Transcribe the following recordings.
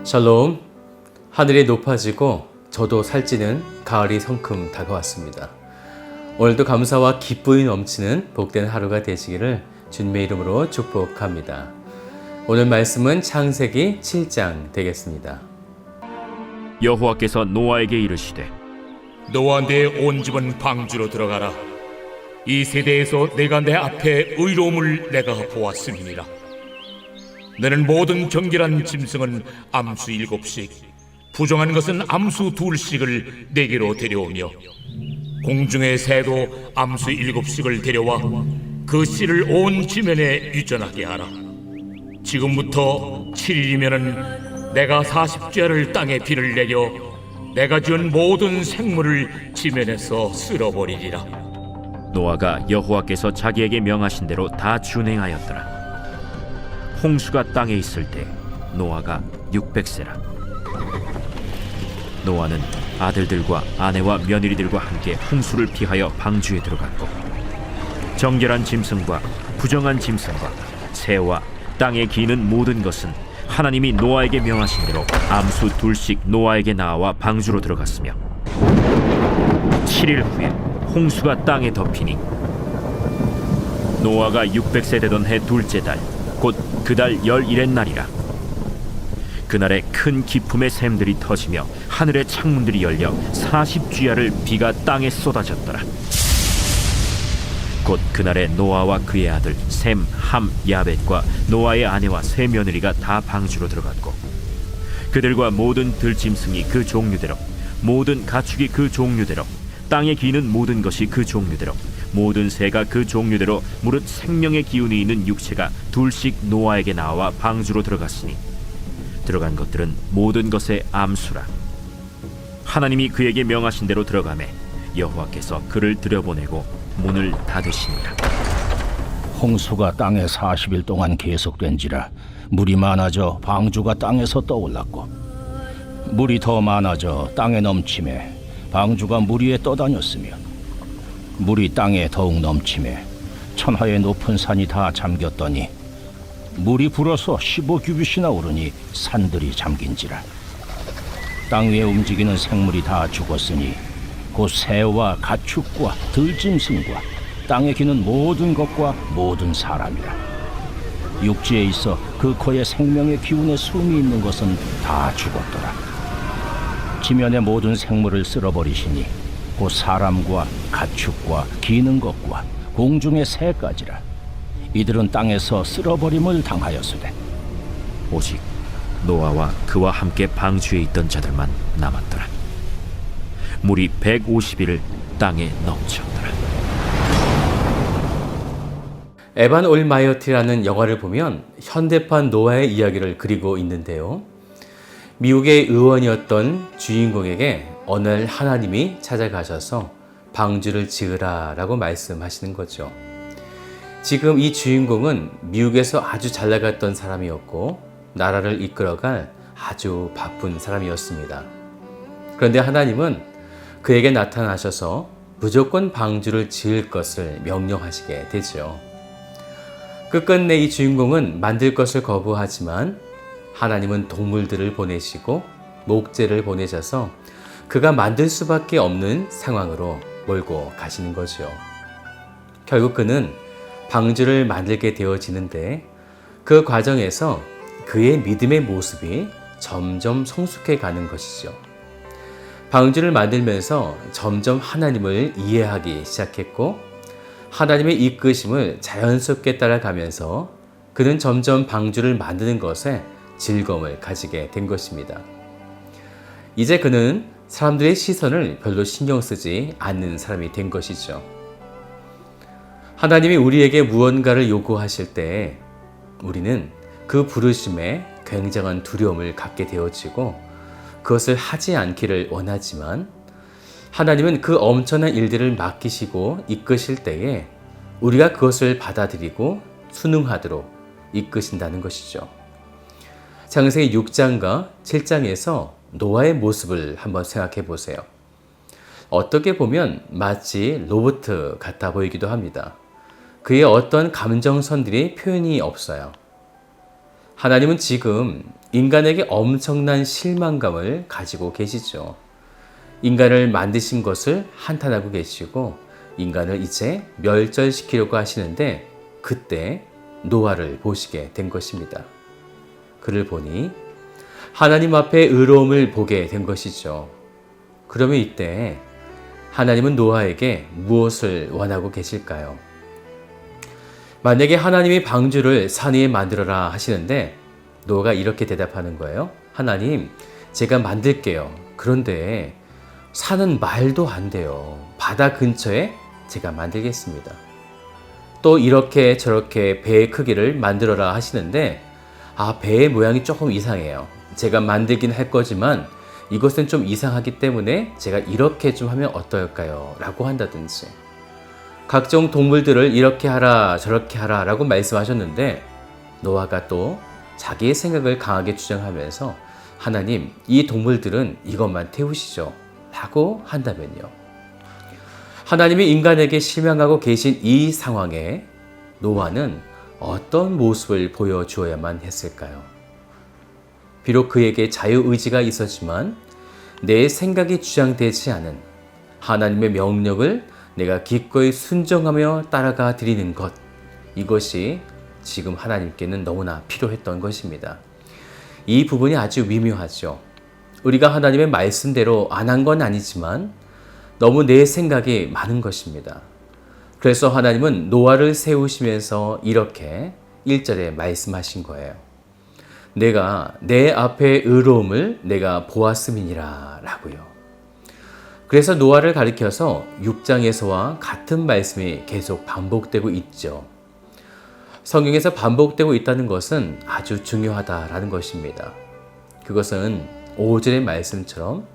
샬롬, 하늘이 높아지고 저도 살찌는 가을이 성큼 다가왔습니다. 오늘도 감사와 기쁨이 넘치는 복된 하루가 되시기를 주님의 이름으로 축복합니다. 오늘 말씀은 창세기 7장 되겠습니다. 여호와께서 노아에게 이르시되 너와 내 온 집은 방주로 들어가라. 이 세대에서 내가 내 앞에 의로움을 내가 보았음이니라. 너는 모든 정결한 짐승은 암수 7씩, 부정한 것은 암수 2씩을 내게로 데려오며 공중의 새도 암수 7씩을 데려와 그 씨를 온 지면에 유전하게 하라. 지금부터 7일이면은 내가 40죄를 땅에 비를 내려 내가 지은 모든 생물을 지면에서 쓸어버리리라. 노아가 여호와께서 자기에게 명하신 대로 다 준행하였더라. 홍수가 땅에 있을 때 노아가 600세라. 노아는 아들들과 아내와 며느리들과 함께 홍수를 피하여 방주에 들어갔고 정결한 짐승과 부정한 짐승과 새와 땅에 기는 모든 것은 하나님이 노아에게 명하신 대로 암수 2씩 노아에게 나와 방주로 들어갔으며 7일 후에 홍수가 땅에 덮이니 노아가 600세 되던 해 둘째 달 곧 그달 11의 날이라. 그날에 큰 기품의 샘들이 터지며 하늘의 창문들이 열려 40주야를 비가 땅에 쏟아졌더라. 곧 그날에 노아와 그의 아들 셈, 함, 야벳과 노아의 아내와 세 며느리가 다 방주로 들어갔고 그들과 모든 들짐승이 그 종류대로 모든 가축이 그 종류대로 땅에 기는 모든 것이 그 종류대로 모든 새가 그 종류대로 무릇 생명의 기운이 있는 육체가 2씩 노아에게 나와 방주로 들어갔으니 들어간 것들은 모든 것의 암수라. 하나님이 그에게 명하신 대로 들어가매 여호와께서 그를 들여보내고 문을 닫으시니라. 홍수가 땅에 40일 동안 계속된지라 물이 많아져 방주가 땅에서 떠올랐고 물이 더 많아져 땅에 넘침에 방주가 물 위에 떠다녔으며 물이 땅에 더욱 넘침에 천하의 높은 산이 다 잠겼더니 물이 불어서 15규빗이나 오르니 산들이 잠긴지라. 땅 위에 움직이는 생물이 다 죽었으니 곧 새와 가축과 들짐승과 땅에 기는 모든 것과 모든 사람이라. 육지에 있어 그 코에 생명의 기운의 숨이 있는 것은 다 죽었더라. 지면의 모든 생물을 쓸어버리시니 곧 사람과 가축과 기는 것과 공중의 새까지라. 이들은 땅에서 쓸어버림을 당하였으되 오직 노아와 그와 함께 방주에 있던 자들만 남았더라. 물이 150일을 땅에 넘쳤더라. 에반 올마이어티라는 영화를 보면 현대판 노아의 이야기를 그리고 있는데요. 미국의 의원이었던 주인공에게 어느 날 하나님이 찾아가셔서 방주를 지으라 라고 말씀하시는 거죠. 지금 이 주인공은 미국에서 아주 잘 나갔던 사람이었고 나라를 이끌어갈 아주 바쁜 사람이었습니다. 그런데 하나님은 그에게 나타나셔서 무조건 방주를 지을 것을 명령하시게 되죠. 끝끝내 이 주인공은 만들 것을 거부하지만 하나님은 동물들을 보내시고 목재를 보내셔서 그가 만들 수밖에 없는 상황으로 몰고 가시는 거죠. 결국 그는 방주를 만들게 되어지는데 그 과정에서 그의 믿음의 모습이 점점 성숙해 가는 것이죠. 방주를 만들면서 점점 하나님을 이해하기 시작했고 하나님의 이끄심을 자연스럽게 따라가면서 그는 점점 방주를 만드는 것에 즐거움을 가지게 된 것입니다. 이제 그는 사람들의 시선을 별로 신경 쓰지 않는 사람이 된 것이죠. 하나님이 우리에게 무언가를 요구하실 때 우리는 그 부르심에 굉장한 두려움을 갖게 되어지고 그것을 하지 않기를 원하지만 하나님은 그 엄청난 일들을 맡기시고 이끄실 때에 우리가 그것을 받아들이고 순응하도록 이끄신다는 것이죠. 창세기 6장과 7장에서 노아의 모습을 한번 생각해 보세요. 어떻게 보면 마치 로봇 같아 보이기도 합니다. 그의 어떤 감정선들이 표현이 없어요. 하나님은 지금 인간에게 엄청난 실망감을 가지고 계시죠. 인간을 만드신 것을 한탄하고 계시고 인간을 이제 멸절시키려고 하시는데 그때 노아를 보시게 된 것입니다. 그를 보니 하나님 앞에 의로움을 보게 된 것이죠. 그러면 이때 하나님은 노아에게 무엇을 원하고 계실까요? 만약에 하나님이 방주를 산 위에 만들어라 하시는데 노아가 이렇게 대답하는 거예요. 하나님, 제가 만들게요. 그런데 산은 말도 안 돼요. 바다 근처에 제가 만들겠습니다. 또 이렇게 저렇게 배의 크기를 만들어라 하시는데 배의 모양이 조금 이상해요. 제가 만들긴 할 거지만 이것은 좀 이상하기 때문에 제가 이렇게 좀 하면 어떨까요? 라고 한다든지 각종 동물들을 이렇게 하라 저렇게 하라 라고 말씀하셨는데 노아가 또 자기의 생각을 강하게 주장하면서 하나님, 이 동물들은 이것만 태우시죠 라고 한다면요. 하나님이 인간에게 실망하고 계신 이 상황에 노아는 어떤 모습을 보여주어야만 했을까요? 비록 그에게 자유의지가 있었지만 내 생각이 주장되지 않은 하나님의 명령을 내가 기꺼이 순종하며 따라가 드리는 것, 이것이 지금 하나님께는 너무나 필요했던 것입니다. 이 부분이 아주 미묘하죠. 우리가 하나님의 말씀대로 안 한 건 아니지만 너무 내 생각이 많은 것입니다. 그래서 하나님은 노아를 세우시면서 이렇게 1절에 말씀하신 거예요. 내가 내 앞에 의로움을 내가 보았음이니라 라고요. 그래서 노아를 가리켜서 6장에서와 같은 말씀이 계속 반복되고 있죠. 성경에서 반복되고 있다는 것은 아주 중요하다라는 것입니다. 그것은 5절의 말씀처럼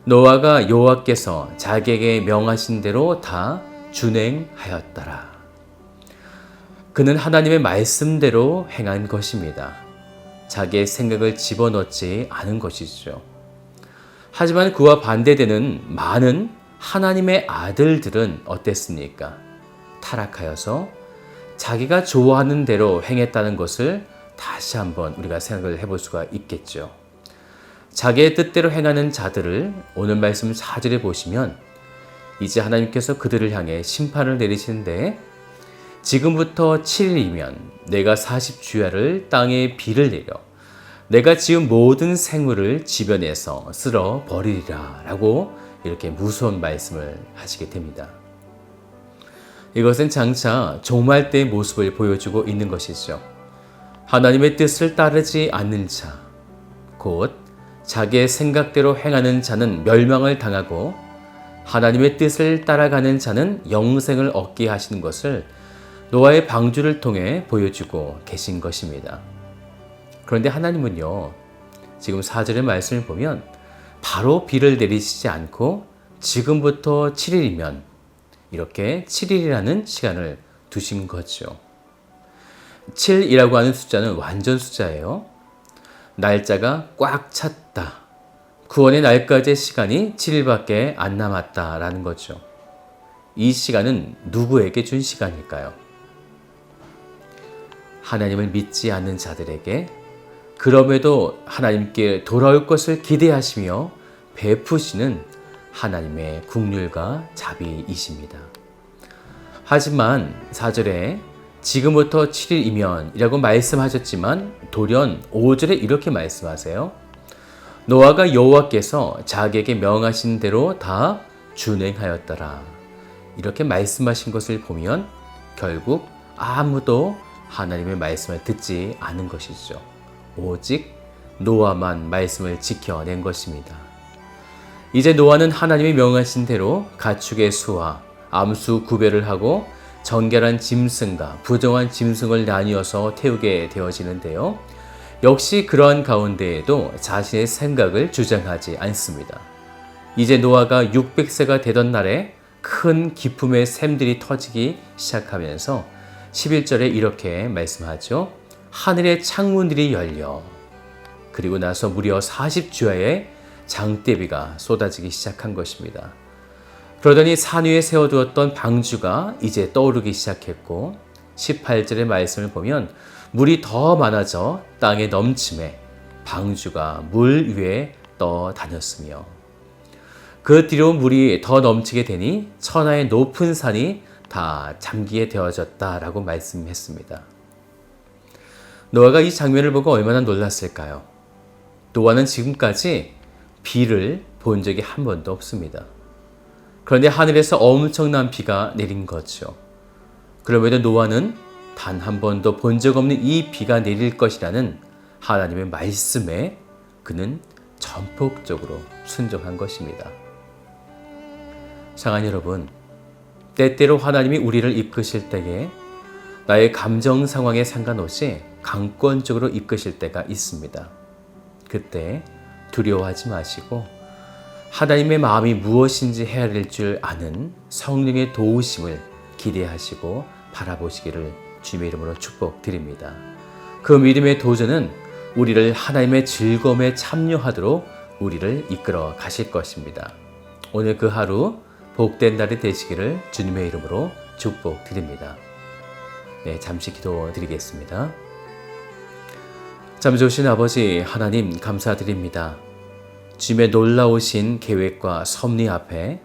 노아가 여호와께서 자기에게 명하신 대로 다 준행하였더라. 그는 하나님의 말씀대로 행한 것입니다. 자기의 생각을 집어넣지 않은 것이죠. 하지만 그와 반대되는 많은 하나님의 아들들은 어땠습니까? 타락하여서 자기가 좋아하는 대로 행했다는 것을 다시 한번 우리가 생각을 해볼 수가 있겠죠. 자기의 뜻대로 행하는 자들을 오늘 말씀 4절에 보시면 이제 하나님께서 그들을 향해 심판을 내리시는데 지금부터 7일이면 내가 40주야를 땅에 비를 내려 내가 지은 모든 생물을 지변에서 쓸어 버리리라 라고 이렇게 무서운 말씀을 하시게 됩니다. 이것은 장차 종말 때의 모습을 보여주고 있는 것이죠. 하나님의 뜻을 따르지 않는 자, 곧 자기의 생각대로 행하는 자는 멸망을 당하고 하나님의 뜻을 따라가는 자는 영생을 얻게 하시는 것을 노아의 방주를 통해 보여주고 계신 것입니다. 그런데 하나님은요, 지금 4절의 말씀을 보면 바로 비를 내리시지 않고 지금부터 7일이면 이렇게 7일이라는 시간을 두신 거죠. 7이라고 하는 숫자는 완전 숫자예요. 날짜가 꽉 찼다. 구원의 날까지의 시간이 7일밖에 안 남았다라는 거죠. 이 시간은 누구에게 준 시간일까요? 하나님을 믿지 않는 자들에게, 그럼에도 하나님께 돌아올 것을 기대하시며 베푸시는 하나님의 긍휼과 자비이십니다. 하지만 4절에 지금부터 7일이면 이라고 말씀하셨지만 돌연 5절에 이렇게 말씀하세요. 노아가 여호와께서 자기에게 명하신 대로 다 준행하였더라. 이렇게 말씀하신 것을 보면 결국 아무도 하나님의 말씀을 듣지 않은 것이죠. 오직 노아만 말씀을 지켜낸 것입니다. 이제 노아는 하나님이 명하신 대로 가축의 수와 암수 구별을 하고 정결한 짐승과 부정한 짐승을 나뉘어서 태우게 되어지는데요. 역시 그러한 가운데에도 자신의 생각을 주장하지 않습니다. 이제 노아가 600세가 되던 날에 큰 기품의 샘들이 터지기 시작하면서 11절에 이렇게 말씀하죠. 하늘의 창문들이 열려 그리고 나서 무려 40주야의 장대비가 쏟아지기 시작한 것입니다. 그러더니 산 위에 세워두었던 방주가 이제 떠오르기 시작했고 18절의 말씀을 보면 물이 더 많아져 땅에 넘침에 방주가 물 위에 떠다녔으며 그 뒤로 물이 더 넘치게 되니 천하의 높은 산이 다 잠기게 되어졌다라고 말씀했습니다. 노아가 이 장면을 보고 얼마나 놀랐을까요? 노아는 지금까지 비를 본 적이 한 번도 없습니다. 그런데 하늘에서 엄청난 비가 내린 거죠. 그럼에도 노아는 단 한 번도 본 적 없는 이 비가 내릴 것이라는 하나님의 말씀에 그는 전폭적으로 순종한 것입니다. 사랑하는 여러분, 때때로 하나님이 우리를 이끄실 때에 나의 감정 상황에 상관없이 강권적으로 이끄실 때가 있습니다. 그때 두려워하지 마시고 하나님의 마음이 무엇인지 헤아릴 줄 아는 성령의 도우심을 기대하시고 바라보시기를 주님의 이름으로 축복드립니다. 그 믿음의 도전은 우리를 하나님의 즐거움에 참여하도록 우리를 이끌어 가실 것입니다. 오늘 그 하루 복된 날이 되시기를 주님의 이름으로 축복드립니다. 네, 잠시 기도드리겠습니다. 참 좋으신 아버지 하나님 감사드립니다. 주님의 놀라우신 계획과 섭리 앞에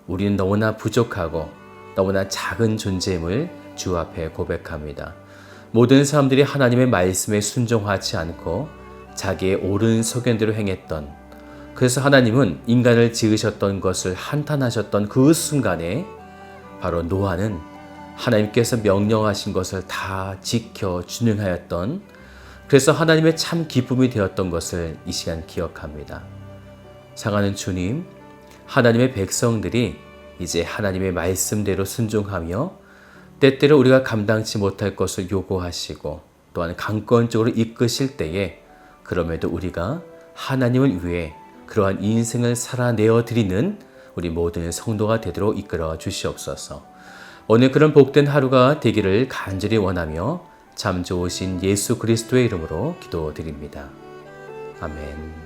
우리는 너무나 부족하고 너무나 작은 존재임을 주 앞에 고백합니다. 모든 사람들이 하나님의 말씀에 순종하지 않고 자기의 옳은 소견대로 행했던, 그래서 하나님은 인간을 지으셨던 것을 한탄하셨던 그 순간에 바로 노아는 하나님께서 명령하신 것을 다 지켜 준행하였던, 그래서 하나님의 참 기쁨이 되었던 것을 이 시간 기억합니다. 사랑하는 주님, 하나님의 백성들이 이제 하나님의 말씀대로 순종하며 때때로 우리가 감당치 못할 것을 요구하시고 또한 강권적으로 이끄실 때에 그럼에도 우리가 하나님을 위해 그러한 인생을 살아내어 드리는 우리 모든 성도가 되도록 이끌어 주시옵소서. 오늘 그런 복된 하루가 되기를 간절히 원하며 참 좋으신 예수 그리스도의 이름으로 기도드립니다. 아멘.